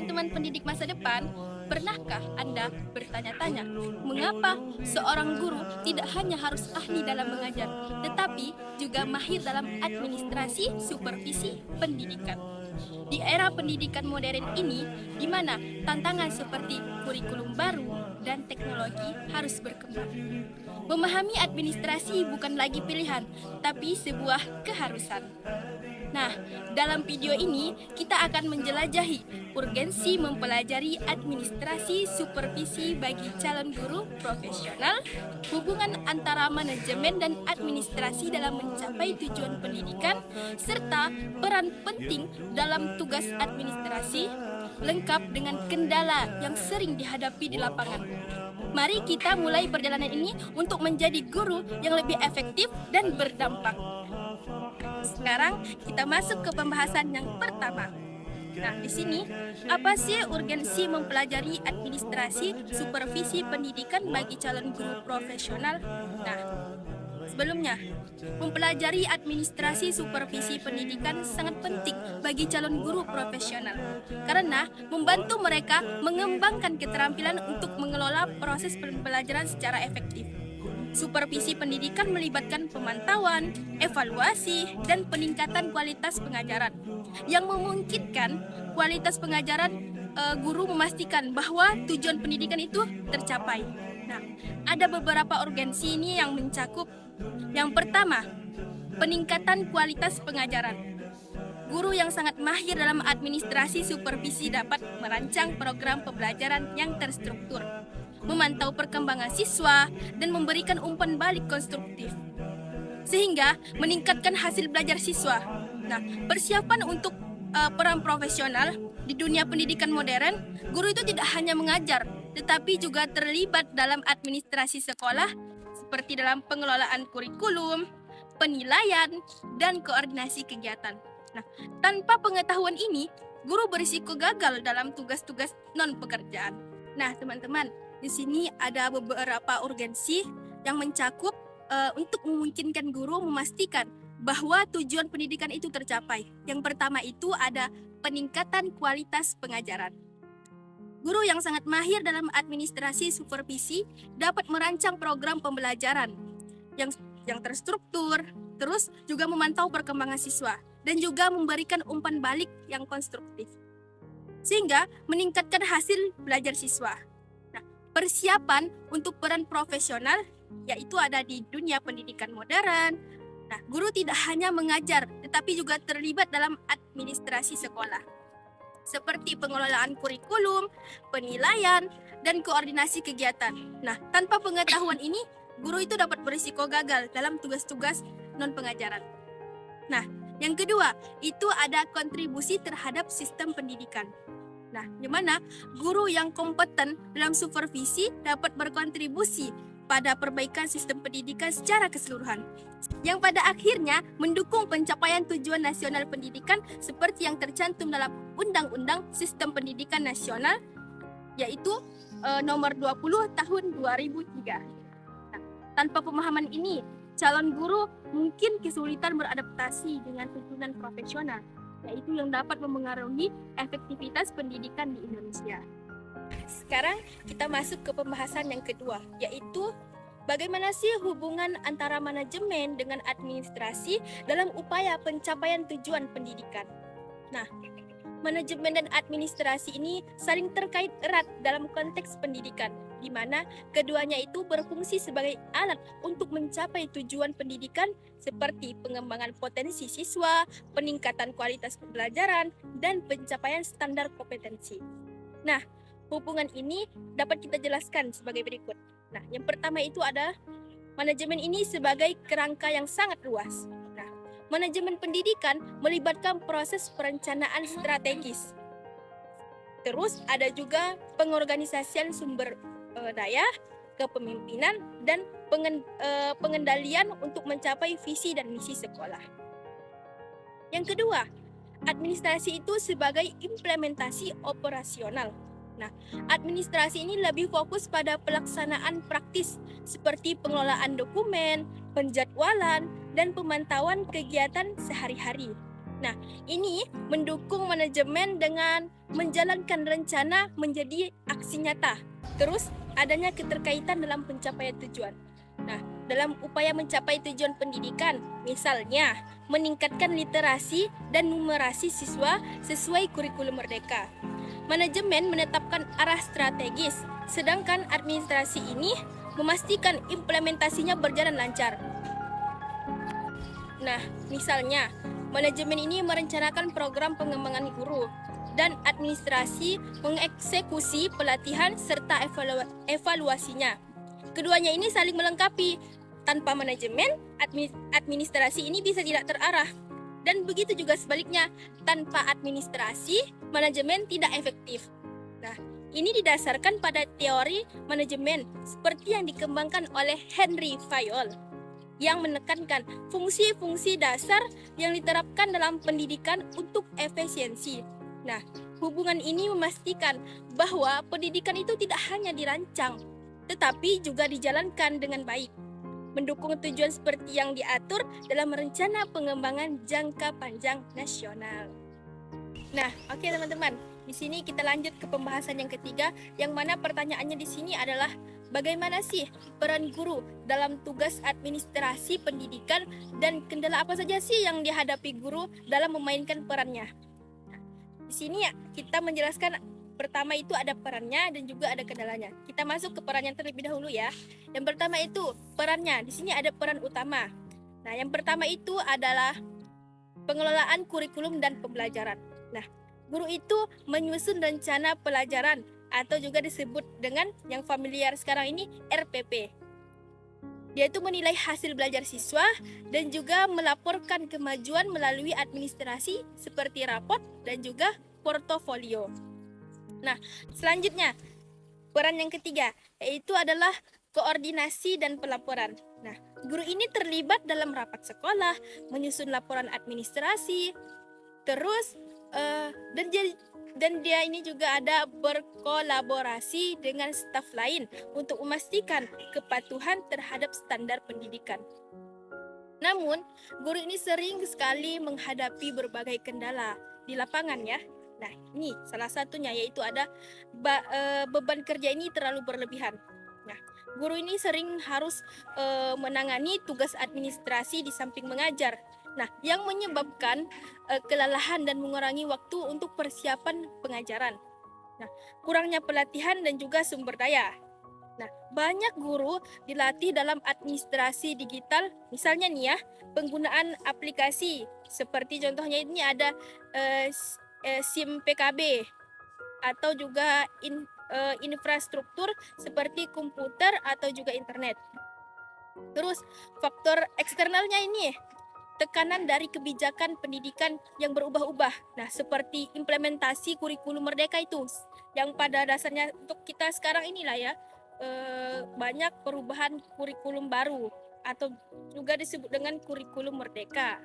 teman-teman pendidik masa depan, pernahkah Anda bertanya-tanya, mengapa seorang guru tidak hanya harus ahli dalam mengajar, tetapi juga mahir dalam administrasi supervisi pendidikan? Di era pendidikan modern ini, di mana tantangan seperti kurikulum baru dan teknologi harus berkembang. Memahami administrasi bukan lagi pilihan, tapi sebuah keharusan. Nah, dalam video ini kita akan menjelajahi urgensi mempelajari administrasi supervisi bagi calon guru profesional, hubungan antara manajemen dan administrasi dalam mencapai tujuan pendidikan, serta peran penting dalam tugas administrasi, lengkap dengan kendala yang sering dihadapi di lapangan. Mari kita mulai perjalanan ini untuk menjadi guru yang lebih efektif dan berdampak. Sekarang kita masuk ke pembahasan yang pertama. Nah, di sini apa sih urgensi mempelajari administrasi supervisi pendidikan bagi calon guru profesional? Nah, sebelumnya, mempelajari administrasi supervisi pendidikan sangat penting bagi calon guru profesional karena membantu mereka mengembangkan keterampilan untuk mengelola proses pembelajaran secara efektif. Supervisi pendidikan melibatkan pemantauan, evaluasi, dan peningkatan kualitas pengajaran yang memungkinkan kualitas pengajaran guru memastikan bahwa tujuan pendidikan itu tercapai. Nah, ada beberapa urgensi ini yang mencakup. Yang pertama, peningkatan kualitas pengajaran. Guru yang sangat mahir dalam administrasi supervisi dapat merancang program pembelajaran yang terstruktur, memantau perkembangan siswa, dan memberikan umpan balik konstruktif, sehingga meningkatkan hasil belajar siswa. Nah, persiapan untuk peran profesional di dunia pendidikan modern, guru itu tidak hanya mengajar, tetapi juga terlibat dalam administrasi sekolah, seperti dalam pengelolaan kurikulum, penilaian, dan koordinasi kegiatan. Nah, tanpa pengetahuan ini, guru berisiko gagal dalam tugas-tugas non-pekerjaan. Nah, teman-teman, di sini ada beberapa urgensi yang mencakup untuk memungkinkan guru memastikan bahwa tujuan pendidikan itu tercapai. Yang pertama itu ada peningkatan kualitas pengajaran. Guru yang sangat mahir dalam administrasi supervisi dapat merancang program pembelajaran yang terstruktur, terus juga memantau perkembangan siswa, dan juga memberikan umpan balik yang konstruktif, sehingga meningkatkan hasil belajar siswa. Persiapan untuk peran profesional yaitu ada di dunia pendidikan modern. Nah, guru tidak hanya mengajar tetapi juga terlibat dalam administrasi sekolah seperti pengelolaan kurikulum, penilaian, dan koordinasi kegiatan. Nah, tanpa pengetahuan ini, guru itu dapat berisiko gagal dalam tugas-tugas non-pengajaran. Nah, yang kedua, itu ada kontribusi terhadap sistem pendidikan. Nah, di mana guru yang kompeten dalam supervisi dapat berkontribusi pada perbaikan sistem pendidikan secara keseluruhan, yang pada akhirnya mendukung pencapaian tujuan nasional pendidikan seperti yang tercantum dalam Undang-Undang Sistem Pendidikan Nasional, yaitu nomor 20 tahun 2003. Nah, tanpa pemahaman ini, calon guru mungkin kesulitan beradaptasi dengan tuntunan profesional, yaitu yang dapat memengaruhi efektivitas pendidikan di Indonesia. Sekarang kita masuk ke pembahasan yang kedua, yaitu bagaimana sih hubungan antara manajemen dengan administrasi dalam upaya pencapaian tujuan pendidikan. Nah, manajemen dan administrasi ini saling terkait erat dalam konteks pendidikan, di mana keduanya itu berfungsi sebagai alat untuk mencapai tujuan pendidikan seperti pengembangan potensi siswa, peningkatan kualitas pembelajaran, dan pencapaian standar kompetensi. Nah, hubungan ini dapat kita jelaskan sebagai berikut. Nah, yang pertama itu ada manajemen ini sebagai kerangka yang sangat luas. Nah, manajemen pendidikan melibatkan proses perencanaan strategis. Terus ada juga pengorganisasian sumber daya, kepemimpinan, dan pengendalian untuk mencapai visi dan misi sekolah. Yang kedua, administrasi itu sebagai implementasi operasional. Nah, administrasi ini lebih fokus pada pelaksanaan praktis seperti pengelolaan dokumen, penjadwalan, dan pemantauan kegiatan sehari-hari. Nah, ini mendukung manajemen dengan menjalankan rencana menjadi aksi nyata. Terus, adanya keterkaitan dalam pencapaian tujuan. Nah, dalam upaya mencapai tujuan pendidikan, misalnya meningkatkan literasi dan numerasi siswa sesuai kurikulum Merdeka. Manajemen menetapkan arah strategis, sedangkan administrasi ini memastikan implementasinya berjalan lancar. Nah, misalnya, manajemen ini merencanakan program pengembangan guru dan administrasi mengeksekusi pelatihan serta evaluasinya. Keduanya ini saling melengkapi. Tanpa manajemen, administrasi ini bisa tidak terarah. Dan begitu juga sebaliknya, tanpa administrasi, manajemen tidak efektif. Nah, ini didasarkan pada teori manajemen seperti yang dikembangkan oleh Henry Fayol, yang menekankan fungsi-fungsi dasar yang diterapkan dalam pendidikan untuk efisiensi. Nah, hubungan ini memastikan bahwa pendidikan itu tidak hanya dirancang, tetapi juga dijalankan dengan baik, mendukung tujuan seperti yang diatur dalam rencana pengembangan jangka panjang nasional. Nah, oke teman-teman, di sini kita lanjut ke pembahasan yang ketiga, yang mana pertanyaannya di sini adalah bagaimana sih peran guru dalam tugas administrasi pendidikan dan kendala apa saja sih yang dihadapi guru dalam memainkan perannya. Di sini ya, kita menjelaskan pertama itu ada perannya dan juga ada kendalanya. Kita masuk ke perannya terlebih dahulu ya. Yang pertama itu perannya. Di sini ada peran utama. Nah, yang pertama itu adalah pengelolaan kurikulum dan pembelajaran. Nah, guru itu menyusun rencana pelajaran atau juga disebut dengan yang familiar sekarang ini RPP. Dia itu menilai hasil belajar siswa dan juga melaporkan kemajuan melalui administrasi seperti raport dan juga portofolio. Nah, selanjutnya peran yang ketiga yaitu adalah koordinasi dan pelaporan. Nah, guru ini terlibat dalam rapat sekolah, menyusun laporan administrasi, terus dan dia ini juga ada berkolaborasi dengan staf lain untuk memastikan kepatuhan terhadap standar pendidikan. Namun, guru ini sering sekali menghadapi berbagai kendala di lapangan ya. Nah, ini salah satunya yaitu ada beban kerja ini terlalu berlebihan. Nah, guru ini sering harus menangani tugas administrasi di samping mengajar. Nah, yang menyebabkan kelelahan dan mengurangi waktu untuk persiapan pengajaran. Nah, kurangnya pelatihan dan juga sumber daya. Nah, banyak guru dilatih dalam administrasi digital, misalnya nih ya, penggunaan aplikasi seperti contohnya ini ada SIM PKB atau juga infrastruktur seperti komputer atau juga internet. Terus faktor eksternalnya ini tekanan dari kebijakan pendidikan yang berubah-ubah. Nah, seperti implementasi kurikulum Merdeka itu yang pada dasarnya untuk kita sekarang inilah ya, banyak perubahan kurikulum baru atau juga disebut dengan kurikulum Merdeka.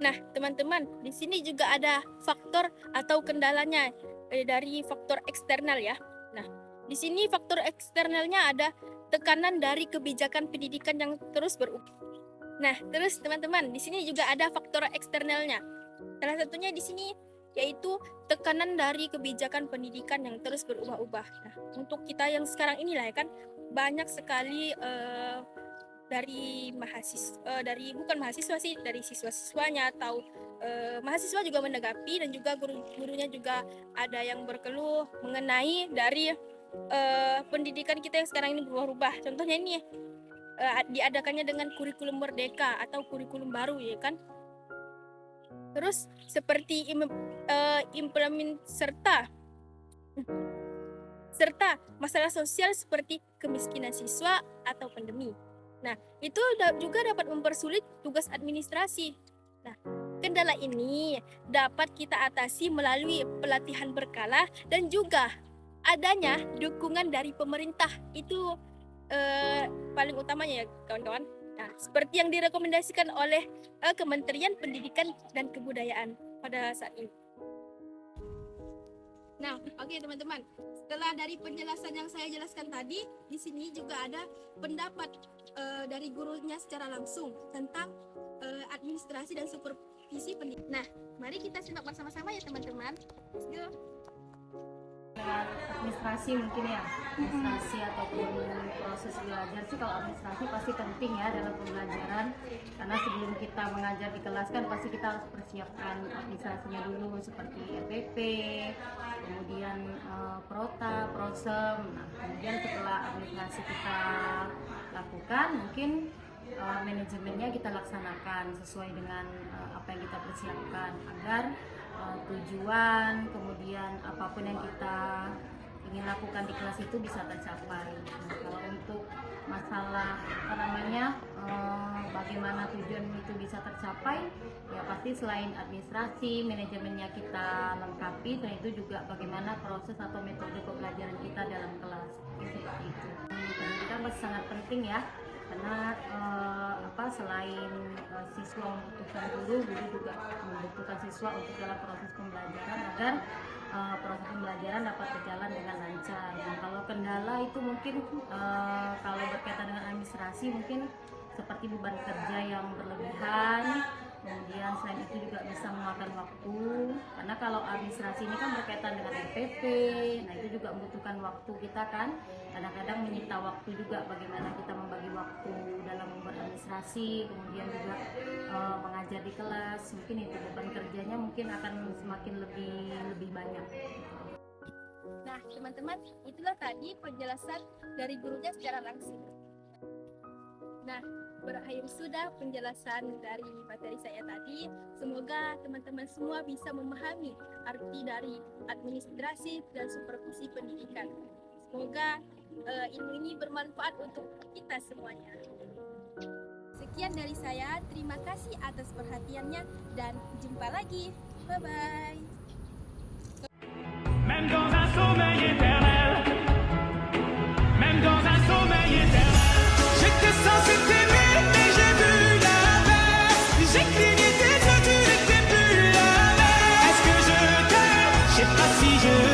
Nah, teman-teman, di sini juga ada faktor atau kendalanya dari faktor eksternal ya. Nah, di sini faktor eksternalnya ada tekanan dari kebijakan pendidikan yang terus berubah. Nah, terus teman-teman, di sini juga ada faktor eksternalnya. Salah satunya di sini yaitu tekanan dari kebijakan pendidikan yang terus berubah-ubah. Nah, untuk kita yang sekarang inilah ya kan, banyak sekali dari bukan mahasiswa sih, dari siswa-siswanya atau mahasiswa juga menanggapi dan juga guru-gurunya juga ada yang berkeluh mengenai dari pendidikan kita yang sekarang ini berubah-ubah. Contohnya ini diadakannya dengan kurikulum Merdeka atau kurikulum baru ya kan. Terus seperti serta masalah sosial seperti kemiskinan siswa atau pandemi. Nah, itu juga dapat mempersulit tugas administrasi. Nah, kendala ini dapat kita atasi melalui pelatihan berkala dan juga adanya dukungan dari pemerintah. Itu paling utamanya ya kawan-kawan. Nah, seperti yang direkomendasikan oleh Kementerian Pendidikan dan Kebudayaan pada saat ini. Nah, oke teman-teman. Setelah dari penjelasan yang saya jelaskan tadi, di sini juga ada pendapat dari gurunya secara langsung tentang administrasi dan supervisi pendidikan. Nah, mari kita simak bersama-sama ya teman-teman. Let's go. Dengan administrasi mungkin ya, administrasi ataupun proses belajar sih, kalau administrasi pasti penting ya dalam pembelajaran, karena sebelum kita mengajar di kelas kan pasti kita harus persiapkan administrasinya dulu seperti RPP, kemudian Prota, Prosem. Nah, kemudian setelah administrasi kita lakukan, mungkin manajemennya kita laksanakan sesuai dengan apa yang kita persiapkan agar tujuan, kemudian apapun yang kita ingin lakukan di kelas itu bisa tercapai. Nah, kalau untuk masalah bagaimana tujuan itu bisa tercapai, ya pasti selain administrasi, manajemennya kita lengkapi, dan itu juga bagaimana proses atau metode pembelajaran kita dalam kelas. Seperti itu. Pendidikan masih sangat penting ya, karena selain siswa membutuhkan guru juga membutuhkan siswa untuk dalam proses pembelajaran agar proses pembelajaran dapat berjalan dengan lancar. Nah, kalau kendala itu mungkin kalau berkaitan dengan administrasi mungkin seperti beban kerja yang berlebihan, kemudian selain itu juga bisa memakan waktu, karena kalau administrasi ini kan berkaitan dengan RPP, nah itu juga membutuhkan waktu kita kan, kadang-kadang menyita waktu juga bagaimana kita membagi waktu dalam membuat administrasi, kemudian juga mengajar di kelas, mungkin itu beban kerjanya mungkin akan semakin lebih banyak. Nah, teman-teman, itulah tadi penjelasan dari gurunya secara langsung. Nah, berakhir sudah penjelasan dari materi saya tadi. Semoga teman-teman semua bisa memahami arti dari administrasi dan supervisi pendidikan. Semoga ilmu ini bermanfaat untuk kita semuanya. Sekian dari saya, terima kasih atas perhatiannya dan jumpa lagi. Bye-bye. Même dans un sommeil éternel, même dans un sommeil éternel, j'étais censé t'aimer, mais j'ai vu l'inverse. J'ai cligné tes yeux, tu n'étais plus la même. Est-ce que je t'aime? Je sais pas si je